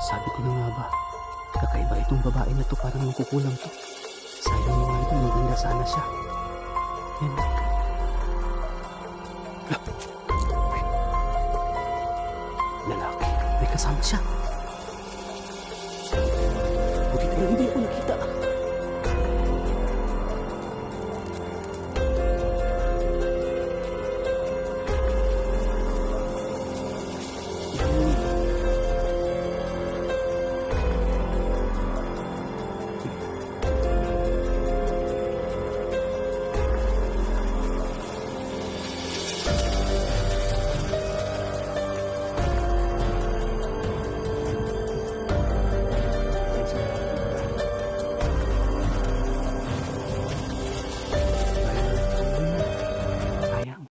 Sabi ko na nga ba, kakaiba itong babae na to, parang makukulang to. Sayang mga ito, maganda sana siya. Yan. Uy, lalaki, may kasama siya. Buti na hindi ako nakita. Sayang.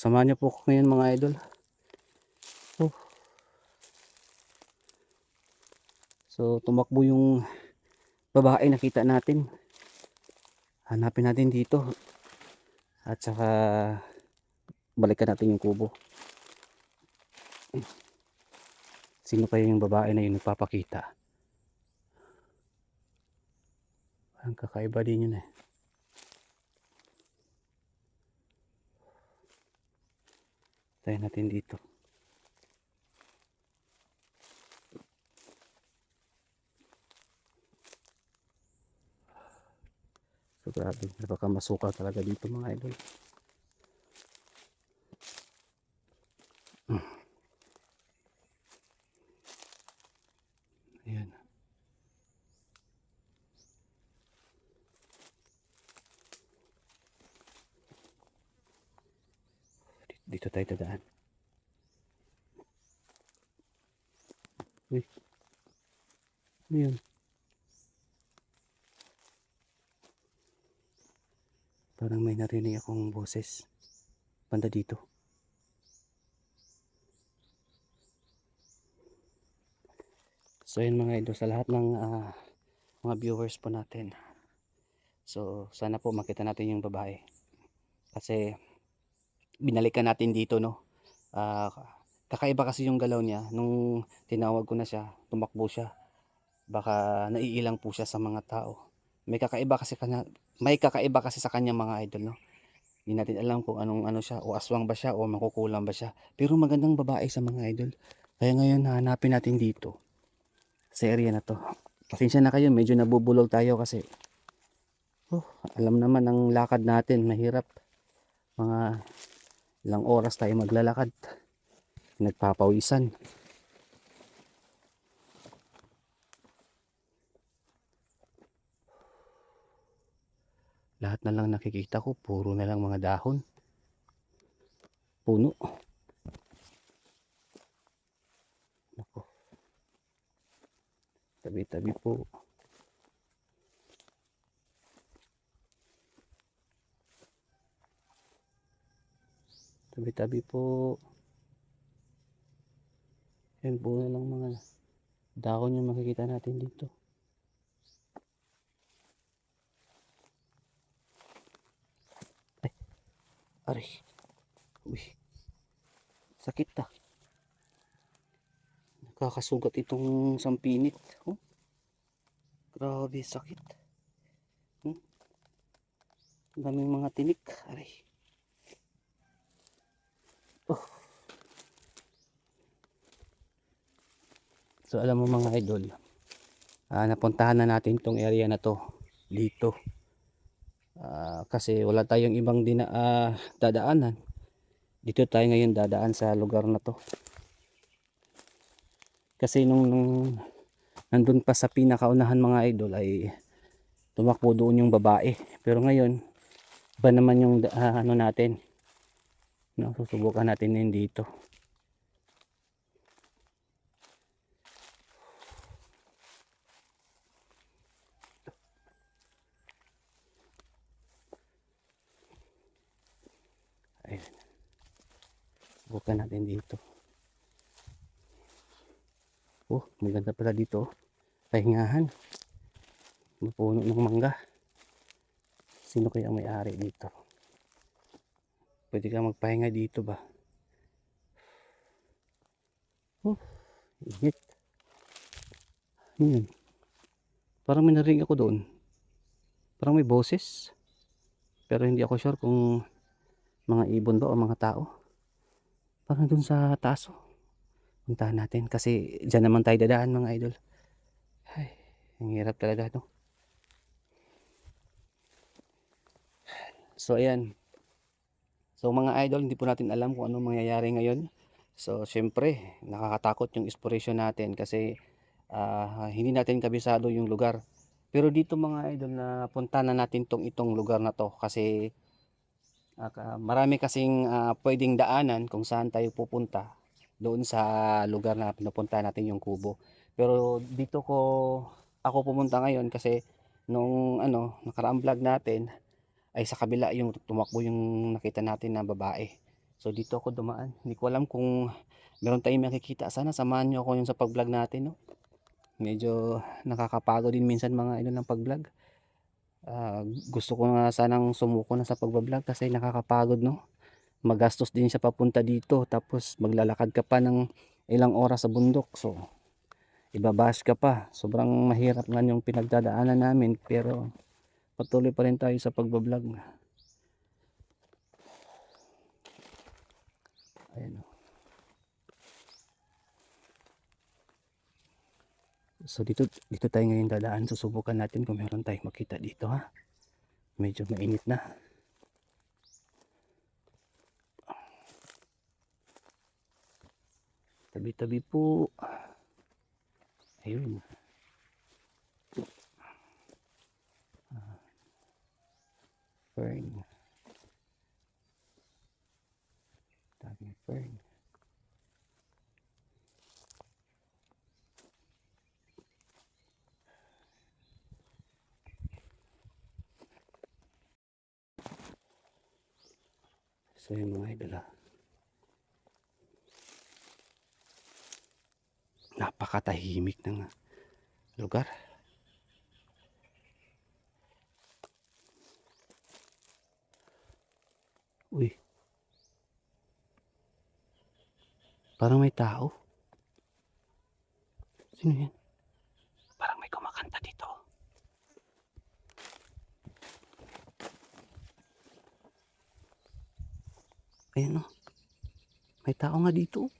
Samahan niyo po ako ngayon mga idol. Oh. So tumakbo yung babae nakita natin. Hanapin natin dito. At saka balikan natin yung kubo. Sino kaya yung babae na yun nagpapakita? Ang kakaiba din yun eh. Tayo natin dito. So grabe, napakamasuka talaga dito mga idol. Ayan. Dito tayo dadaan. Uy. Ano yun? Parang may narinig akong boses. Banda dito. So yun mga idol, sa lahat ng mga viewers po natin. So sana po makita natin yung babae. Kasi binalikan natin dito no. Kakaiba kasi yung galaw niya. Nung tinawag ko na siya, tumakbo siya. Baka naiilang po siya sa mga tao. May kakaiba kasi sa kanya mga idol no. Hindi natin alam kung anong ano siya, o aswang ba siya o makukulang ba siya. Pero magandang babae sa mga idol. Kaya ngayon hanapin natin dito sa area na to. Pasensya na kayo, medyo nabubulol tayo kasi alam naman ang lakad natin, mahirap. Mga ilang oras tayo maglalakad. Nagpapawisan. Lahat na lang nakikita ko, puro na lang mga dahon. Puno. Nako. Tabi-tabi po. Tabi-tabi po. Yan po na lang mga dahon yung makikita natin dito. Ay, aray. Uy. Sakit ta. Nakakasugat itong sampinit. Oh. Grabe sakit. Daming mga tinik. Aray. Oh. So alam mo mga idol, napuntahan na natin tong area na to dito. Kasi wala tayong ibang dadaanan. Dito tayo ngayon dadaan sa lugar na to. Kasi nung nandun pa sa pinakaunahan mga idol ay tumakbo doon yung babae. Pero ngayon, iba naman yung ano natin. No, susubukan natin yun dito. Ayun. Subukan natin dito. Oh, maganda pala dito. Pahingahan. Puno ng mangga. Sino kaya ang may-ari dito? Pwede ka magpahinga dito ba? Oh, init. Yun. Parang may narinig ako doon. Parang may boses. Pero hindi ako sure kung mga ibon ba o mga tao. Parang doon sa taas. Oh. Puntahan natin kasi dyan naman tayo dadaan mga idol. Ay, ang hirap talaga to. So ayan. So mga idol, hindi po natin alam kung anong mangyayari ngayon. So syempre, nakakatakot yung exploration natin kasi hindi natin kabisado yung lugar. Pero dito mga idol na punta na natin itong lugar na to kasi marami kasing pwedeng daanan kung saan tayo pupunta doon sa lugar na pinupunta natin yung kubo. Pero dito ako pumunta ngayon kasi nung nakaraang vlog natin ay sa kabila yung tumakbo yung nakita natin na babae. So dito ako dumaan. Hindi ko alam kung meron tayong makikita. Sana samahan nyo ako yung sa pag-vlog natin, no? Medyo nakakapagod din minsan mga idol ng pag-vlog. Gusto ko nga sanang sumuko na sa pag-vlog kasi nakakapagod, no? Magastos din siya papunta dito tapos maglalakad ka pa ng ilang oras sa bundok. So ibabash ka pa. Sobrang mahirap nga yung pinagdadaanan namin pero patuloy pa rin tayo sa pag-vlog. Ayan. So dito tayo ngayon dadaan. Susubukan natin kung meron tayong makita dito, ha. Medyo mainit na. Tabi-tabi po. Ayun. Fern. Daming fern. So yung mga idol, napakatahimik ng lugar. Uy, parang may tao. Sino yan? Parang may kumakanta dito. Ayan, oh. May tao nga dito.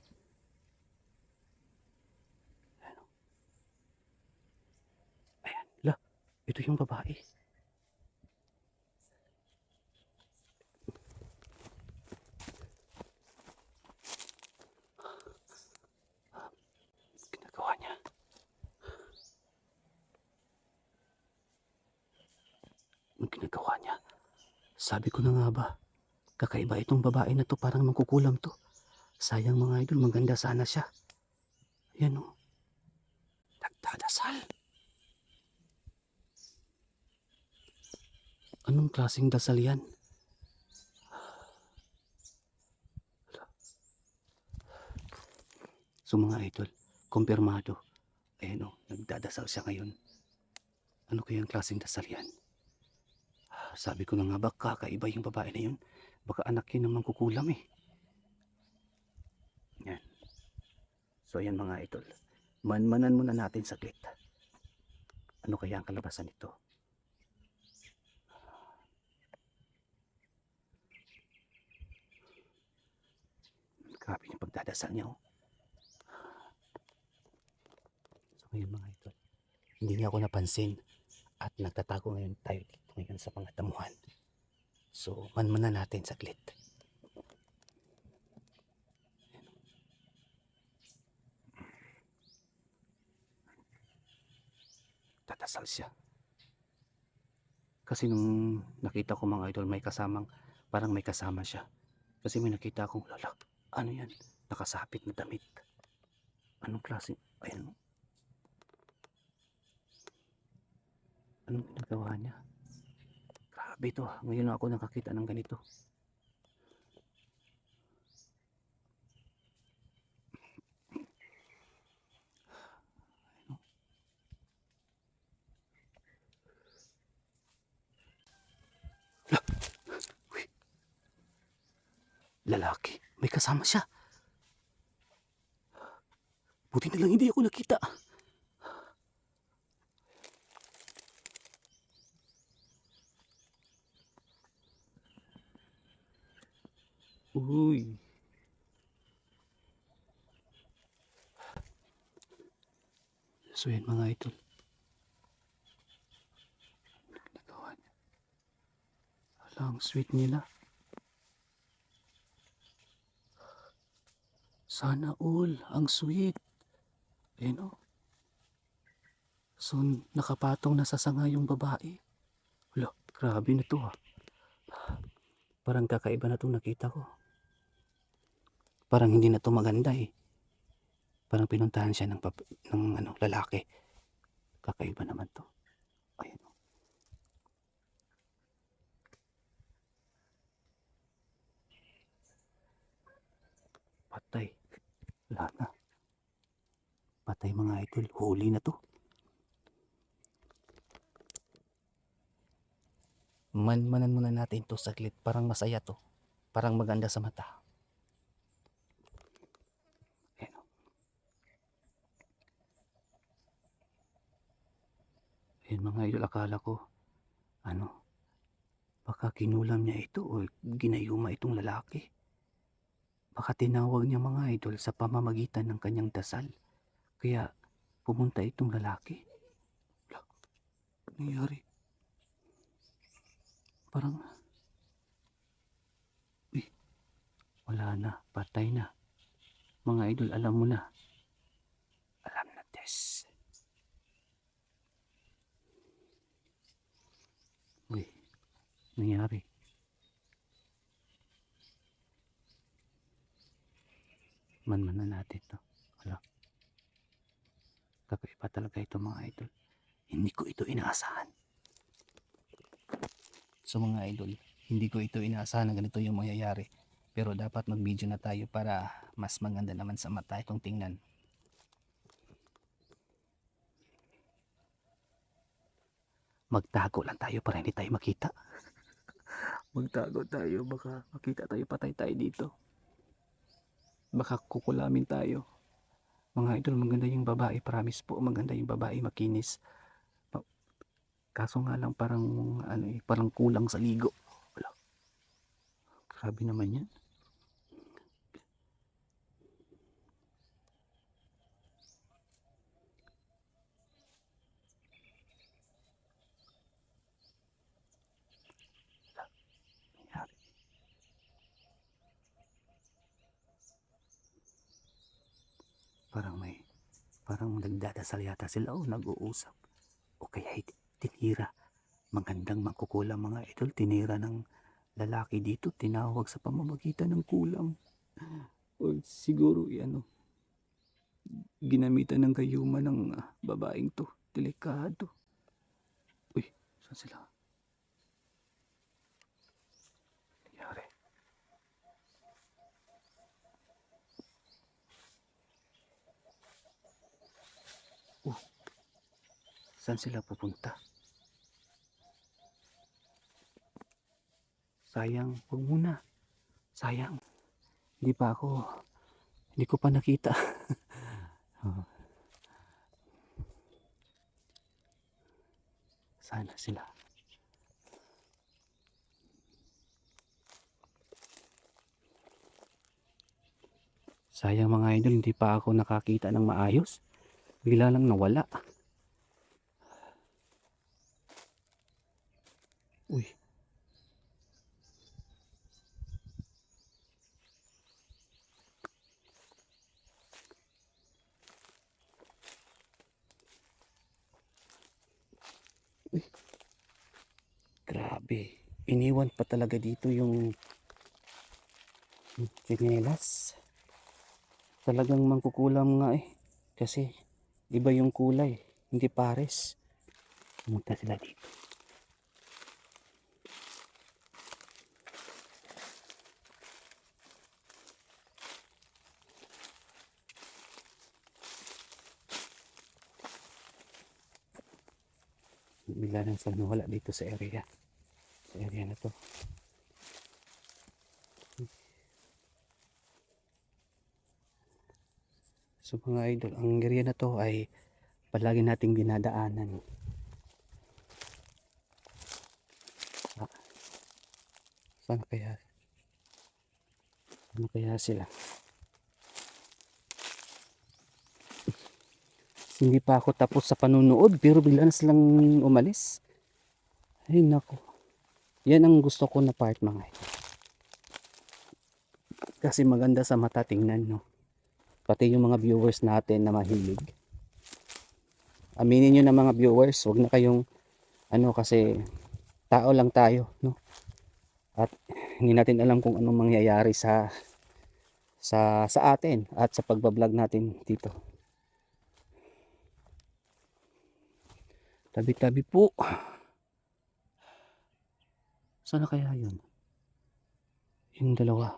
Ayan, la, ito yung babae. Ginagawa niya. Ang ginagawa niya. Sabi ko na nga ba, kakaiba itong babae na to, parang mangkukulam to. Sayang mga idol, maganda sana siya. Ayan, oh. Nagdadasal. Anong klaseng dasal yan? So mga idol, kumpirmado. Ayan, oh, nagdadasal siya ngayon. Ano kayang klaseng dasal yan? Sabi ko na nga ba, kakaiba yung babae na yun. Baka anak yun ng mangkukulam eh. Yan. So ayan mga idol, manmanan muna natin saglit. Ano kaya ang kalabasan nito? Grabe yung pagdadasal niya, oh. So ngayon mga idol, hindi niya ako napansin at nagtatago ngayon tayo dito ngayon sa mga damuhan. So manmanan natin saglit. Dadasal siya. Kasi nung nakita ko mga idol, may kasamang, parang may kasama siya. Kasi may nakita akong lala. Ano yan? Nakasapit na damit. Anong klase? Ayun. Anong ginagawa niya? Grabe to. Ngayon ako nakakita ng ganito. lalaki. May kasama siya. Buti na lang hindi ako nakita. Uy. So yan mga idol. Nagawa niya. Hala, ang sweet nila. Sana all. Ang sweet. Ayun o. So nakapatong na sa sanga yung babae. Hala, grabe na to ha. Parang kakaiba na itong nakita ko. Parang hindi na to maganda eh. Parang pinuntahan siya ng lalaki. Kakaiba naman to. Ayun. Patay. Wala na. Patay mga idol. Huli na to. Manmanan muna natin to saglit. Parang masaya to. Parang maganda sa mata. Ayun. Ayun mga idol. Akala ko baka kinulam niya ito o ginayuma itong lalaki. Baka tinawag niya mga idol sa pamamagitan ng kanyang dasal. Kaya pumunta itong lalaki. Wala. Nangyari. Parang wala na. Patay na. Mga idol, alam mo na. Alam na, Tess. Uy, nangyari. Manmanan natin to. Wala. Kakaiba talaga ito mga idol. Hindi ko ito inaasahan. So mga idol, hindi ko ito inaasahan na ganito yung mangyayari. Pero dapat mag-video na tayo para mas maganda naman sa mata itong tingnan. Magtago lang tayo para hindi tayo makita. Magtago tayo, baka makita tayo, patay tayo dito. Baka kukulamin tayo. Mga idol, maganda yung babae, promise po, maganda yung babae, makinis. Kaso nga lang parang parang kulang sa ligo. Wala. Grabe naman yan. Parang nagdadasal yata sila o nag-uusap. O kaya tinira. Magandang mangkukulam mga idol. Tinira ng lalaki dito. Tinawag sa pamamagitan ng kulam. O siguro ginamitan ng gayuma ng babaeng to. Delikado. Uy, saan sila? Nangyari. Saan sila pupunta? Sayang, huwag muna. Sayang. Hindi ko pa nakita. Sana sila. Sayang mga idol, hindi pa ako nakakita ng maayos. Bigla lang nawala. Uy. Uy. Grabe. Iniwan pa talaga dito yung tsinelas. Talagang mangkukulam nga eh. Kasi iba yung kulay. Hindi pares. Pumunta sila dito. Bigla nang nawala dito sa area. Sa area na to. So mga idol, ang area na to ay palagi nating dinadaanan. Ah, saan kaya? Ano kaya sila? Hindi pa ako tapos sa panunood pero bigla na silang umalis. Ay nako. Yan ang gusto ko na part mga idol. Kasi maganda sa mata tingnan, no. Pati yung mga viewers natin na mahilig. Aminin nyo na mga viewers, wag na kayong ano kasi tao lang tayo, no. At hindi natin alam kung anong mangyayari sa atin at sa pagbablog natin dito. Tabi-tabi po. Sana kaya yun? Yung dalawa.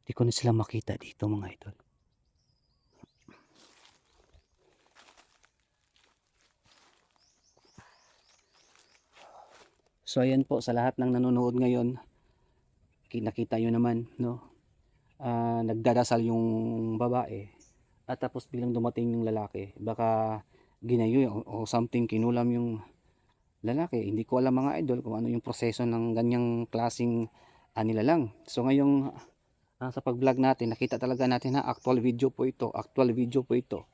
Hindi ko na sila makita dito mga idol. So ayan po sa lahat ng nanonood ngayon. Nakita nyo naman, no. Nagdadasal yung babae at tapos bilang dumating yung lalaki. Baka ginayo o something, kinulam yung lalaki. Hindi ko alam mga idol kung ano yung proseso ng ganyang klaseng nilalang. So ngayong sa pag-vlog natin, nakita talaga natin na actual video po ito. Actual video po ito.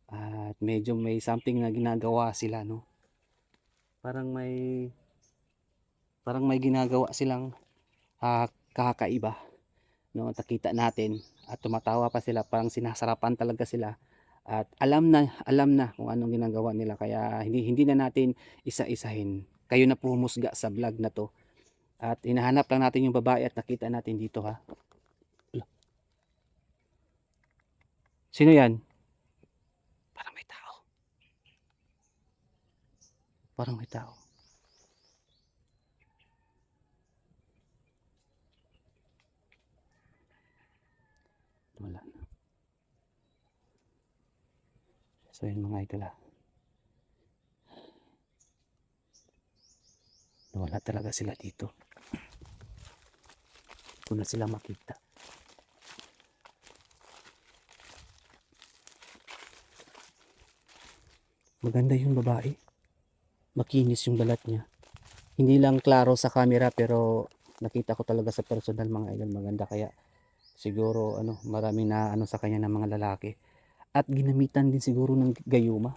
At medyo may something na ginagawa sila, no. Parang may ginagawa silang kakaiba, no. Nakita natin at tumatawa pa sila, parang sinasarapan talaga sila. At alam na kung anong ginagawa nila, kaya hindi na natin isa-isahin. Kayo na po humusga sa vlog na to. At hinahanap lang natin yung babae at nakita natin dito, ha. Sino yan? Parang may tao. Parang may tao. Wala na. So yun mga idol, ha. Wala talaga sila dito. Hindi ko na sila makita. Maganda yung babae. Makinis yung balat niya. Hindi lang klaro sa camera pero nakita ko talaga sa personal mga idol, maganda. Kaya siguro marami na sa kanya ng mga lalaki. At ginamitan din siguro ng gayuma.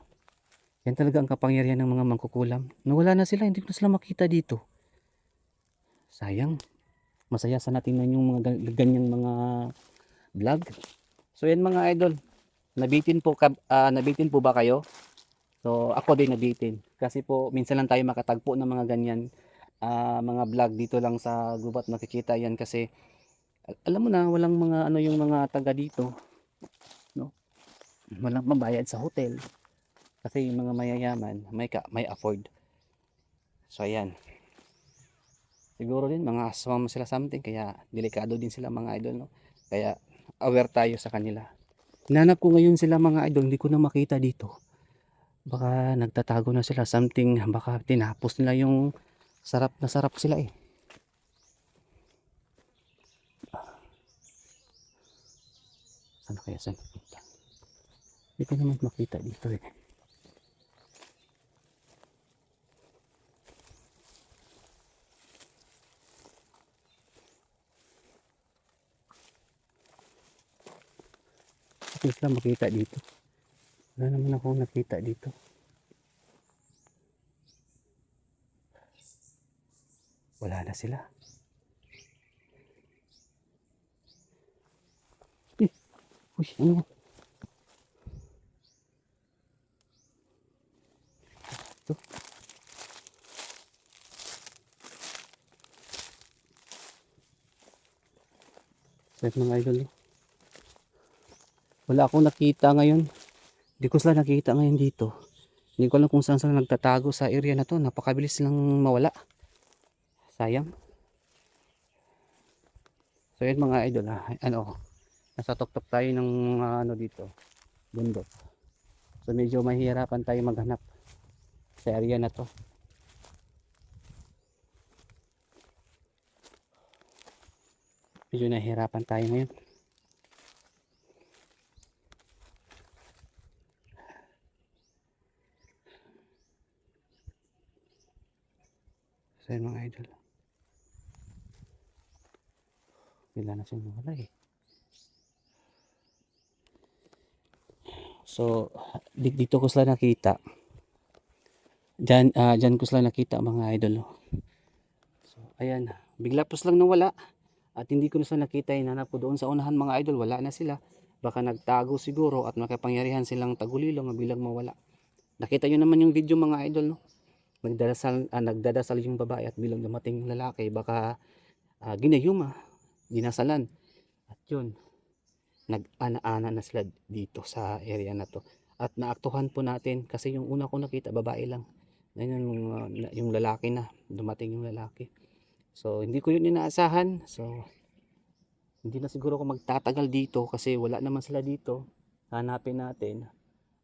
Yan talaga ang kapangyarihan ng mga mangkukulam. Nawala na sila, hindi ko na sila makita dito. Sayang. Masaya sana tingnan yung mga ganyang mga vlog. So yan mga idol. Nabitin po ba kayo? So ako din nabitin. Kasi po minsan lang tayo makatagpo ng mga ganyan mga vlog dito lang sa gubat, makikita yan kasi alam mo na walang mga yung mga taga dito, no. Walang mabayad sa hotel kasi yung mga mayayaman may afford. So ayan, siguro din mga aswang sila something, kaya delikado din sila mga idol, no. Kaya aware tayo sa kanila. Hinanap ko ngayon sila mga idol, hindi ko na makita dito. Baka nagtatago na sila something, baka tinapos nila yung sarap na sarap sila eh. Saan kaya saan pupunta? Hindi ko naman makita dito eh. Hindi sila makita dito. Wala naman ako nakita dito. Wala na sila. Uy, ano? Ito. Set mga idol. Wala akong nakita ngayon. Hindi ko sila nakita ngayon dito. Hindi ko alam kung saan sila nagtatago sa area na to. Napakabilis silang mawala. Sayang. So yun mga idol, nasa tuktok tayo ng dito, bundok. So medyo mahihirapan tayo maghanap sa area na to. Medyo nahihirapan tayo ngayon. So yun mga idol. Wala na siyang wala eh. So dito ko sila nakita. Diyan ko sila nakita mga idol. So ayan, bigla po silang nawala. At hindi ko na sila nakita, hinanap ko doon sa unahan mga idol, wala na sila. Baka nagtago siguro at makapangyarihan silang tagulilo nga bilang mawala. Nakita nyo naman yung video mga idol, no? Nagdadasal yung babae at bilang dumating yung lalaki, baka ginayuma, dinasalan. At yun, nag-ana-ana na sila dito sa area na to. At naaktuhan po natin kasi yung una ko nakita, babae lang. Ngayon yung lalaki na, dumating yung lalaki. So hindi ko yun inaasahan. So hindi na siguro ako magtatagal dito kasi wala naman sila dito. Hanapin natin.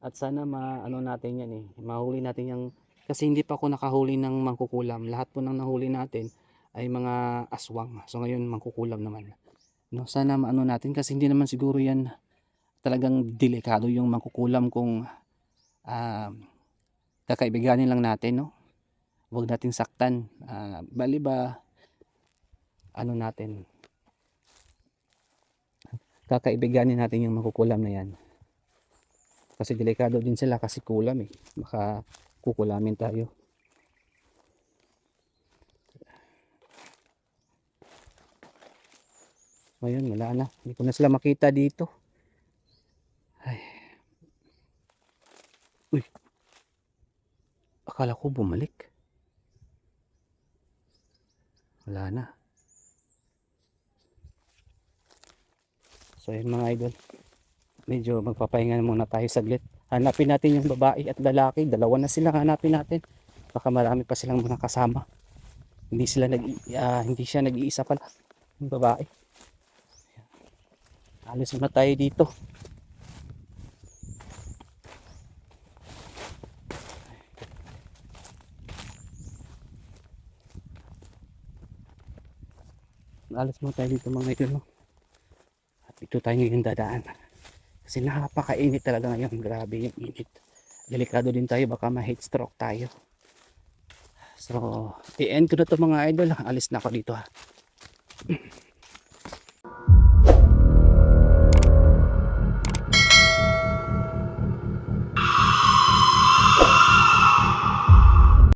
At sana maano natin yan eh. Mahuli natin yung kasi hindi pa ako nakahuli ng mangkukulam. Lahat po ng nahuli natin ay mga aswang. So ngayon mangkukulam naman. No, sana maano natin kasi hindi naman siguro yan talagang delikado yung mangkukulam kung kakaibiganin lang natin, no. Huwag nating saktan. Bali ba ano natin, kakaibiganin natin yung makukulam na yan kasi delikado din sila kasi kulam eh, baka kukulamin tayo. Ngayon wala na, hindi ko na sila makita dito. Ay. Uy, akala ko bumalik, wala na. So yun mga idol, medyo magpapahinga muna tayo saglit. Hanapin natin yung babae at lalaki, dalawa na sila, hanapin natin. Baka marami pa silang mga kasama. Hindi siya nag-iisa pala yung babae. Alis muna tayo dito. Alis muna tayo dito mga idol, no? At dito tayo ngayon dadaan kasi napakainit talaga ngayon, grabe yung init. Delikado din tayo, baka ma-heat stroke tayo. So i-end ko na to mga idol, alis na ako dito ha.